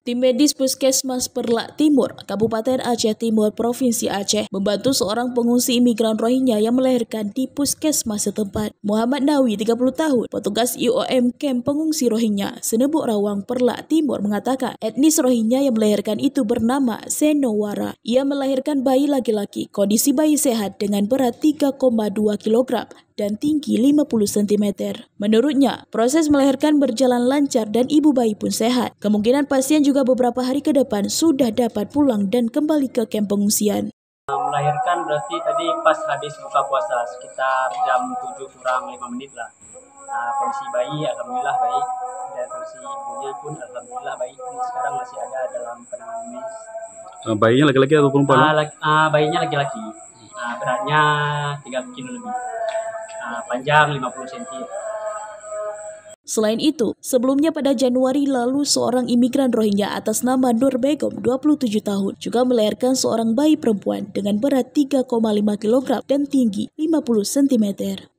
Tim medis Puskesmas Perlak Timur, Kabupaten Aceh Timur, Provinsi Aceh, membantu seorang pengungsi imigran Rohingya yang melahirkan di Puskesmas setempat. Muhammad Nawi, 30 tahun, petugas IOM Camp Pengungsi Rohingya, Senebuk Rawang, Perlak Timur, mengatakan etnis Rohingya yang melahirkan itu bernama Senowara. Ia melahirkan bayi laki-laki, kondisi bayi sehat dengan berat 3,2 kg dan tinggi 50 cm. Menurutnya, proses melahirkan berjalan lancar dan ibu bayi pun sehat. Kemungkinan pasien juga beberapa hari ke depan sudah dapat pulang dan kembali ke kamp pengungsian. Melahirkan berarti tadi pas habis buka puasa, sekitar jam 7 kurang 5 menit lah. Kondisi bayi alhamdulillah baik, dan kondisi ibunya pun alhamdulillah baik. Ini sekarang masih ada dalam penanganan medis. Bayinya laki-laki atau perempuan? Bayinya laki-laki. Beratnya 3 kilo lebih. Panjang 50 cm. Selain itu, sebelumnya pada Januari lalu seorang imigran Rohingya atas nama Nur Begum, 27 tahun, juga melahirkan seorang bayi perempuan dengan berat 3,5 kg dan tinggi 50 cm.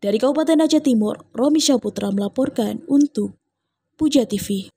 Dari Kabupaten Aceh Timur, Romi Syaputra melaporkan untuk Puja TV.